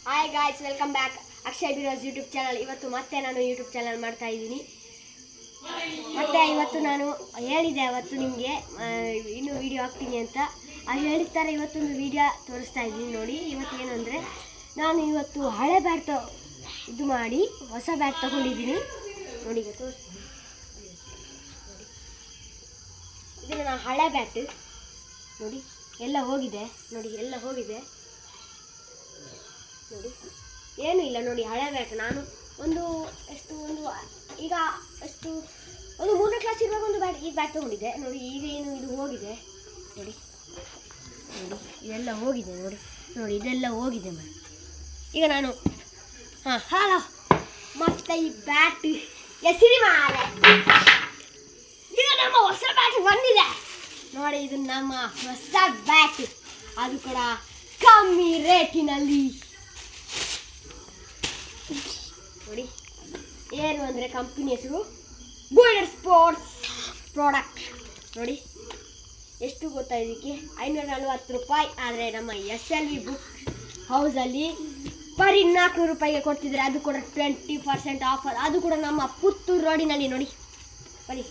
Hi guys, welcome back Akshay Biraj YouTube channel. ಇವತ್ತು ಮತ್ತೆ ನಾನು ಯೂಟ್ಯೂಬ್ ಚಾನಲ್ ಮಾಡ್ತಾ ಇದ್ದೀನಿ. ಮತ್ತೆ ಇವತ್ತು ನಾನು ಹೇಳಿದೆ ಅವತ್ತು ನಿಮಗೆ ಇನ್ನೂ ವಿಡಿಯೋ ಹಾಕ್ತೀನಿ ಅಂತ. ಹೇಳಿದ ಥರ ಇವತ್ತೊಂದು ವಿಡಿಯೋ ತೋರಿಸ್ತಾ ಇದ್ದೀನಿ ನೋಡಿ. ಇವತ್ತು ಏನು ಅಂದರೆ, ನಾನು ಇವತ್ತು ಹಳೆ ಬ್ಯಾಟ್ ಇದು ಮಾಡಿ ಹೊಸ ಬ್ಯಾಟ್ ತೊಗೊಂಡಿದ್ದೀನಿ ನೋಡಿ. ಈಗ ತೋರಿಸ್ತೀನಿ. ಇದನ್ನು ನಾನು ಹಳೆ ಬ್ಯಾಟ್ ನೋಡಿ, ಎಲ್ಲ ಹೋಗಿದೆ ನೋಡಿ, ಎಲ್ಲ ಹೋಗಿದೆ ನೋಡಿ, ಏನೂ ಇಲ್ಲ ನೋಡಿ. ಹಳೆ ಬ್ಯಾಟ್ ನಾನು ಒಂದು ಈಗ ಒಂದು 3ನೇ ಕ್ಲಾಸ್ ಇರುವಾಗ ಒಂದು ಬ್ಯಾಟ್ ತೊಗೊಂಡಿದ್ದೆ ನೋಡಿ. ಈಗ ಏನು ಇದು ಹೋಗಿದೆ ನೋಡಿ, ಇದೆಲ್ಲ ಹೋಗಿದೆ ನೋಡಿ, ಇದೆಲ್ಲ ಹೋಗಿದೆ ಮ್ಯಾಮ್. ಈಗ ನಾನು ಹಾಂ ಮತ್ತೆ ಈ ಬ್ಯಾಟ್ ಎಸಿರಿ ಮಾರೆ. ಈಗ ನಮ್ಮ ಹೊಸ ಬ್ಯಾಟ್ ಬಂದಿದೆ ನೋಡಿ. ಇದು ನಮ್ಮ ಹೊಸ ಬ್ಯಾಟ್, ಅದು ಕೂಡ ಕಮ್ಮಿ ರೇಟಿನಲ್ಲಿ ನೋಡಿ. ಏನು ಅಂದರೆ ಕಂಪನಿ ಹೆಸರು ಗೋಲ್ಡನ್ ಸ್ಪೋರ್ಟ್ಸ್ ಪ್ರಾಡಕ್ಟ್ ನೋಡಿ. ಎಷ್ಟು ಗೊತ್ತಾ ಇದಕ್ಕೆ? 540 ರೂಪಾಯಿ. ಆದರೆ ನಮ್ಮ SLV ಬುಕ್ ಹೌಸಲ್ಲಿ ಬರೀ 400 ರೂಪಾಯಿಗೆ ಕೊಡ್ತಿದ್ದಾರೆ. ಅದು ಕೂಡ 20% ಆಫರ್. ಅದು ಕೂಡ ನಮ್ಮ ಪುತ್ತೂರು ರೋಡಿನಲ್ಲಿ ನೋಡಿ. ಬರೀ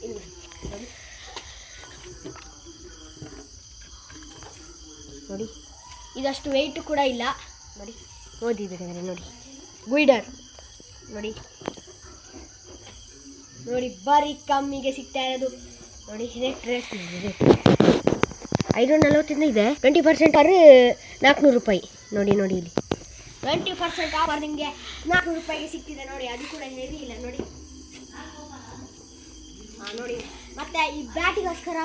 ಇಲ್ಲಿ ನೋಡಿ, ಇದಷ್ಟು ವೆಯ್ಟ್ ಕೂಡ ಇಲ್ಲ ನೋಡಿ. ಓದಿಬೇಕಾದ್ರೆ ನೋಡಿ, ಗುಯ್ಡರ್ ನೋಡಿ, ಬರೀ ಕಮ್ಮಿಗೆ ಸಿಗ್ತಾ ಇರೋದು ನೋಡಿ. ರೇಟ್ 540 ಇದೆ. 20% ಆದ್ರೆ 400 ರೂಪಾಯಿ ನೋಡಿ. ಇಲ್ಲಿ 20% ಆಫರ್ ನಿಮಗೆ 400 ರೂಪಾಯಿಗೆ ಸಿಗ್ತಿದೆ ನೋಡಿ. ಅದು ಕೂಡ ಹೆವಿ ಇಲ್ಲ ನೋಡಿ. ನೋಡಿ, ಮತ್ತೆ ಈ ಬ್ಯಾಟಿಗೋಸ್ಕರ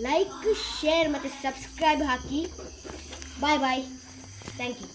ಲೈಕ್, ಶೇರ್ ಮತ್ತು ಸಬ್ಸ್ಕ್ರೈಬ್ ಹಾಕಿ. Bye, thank you.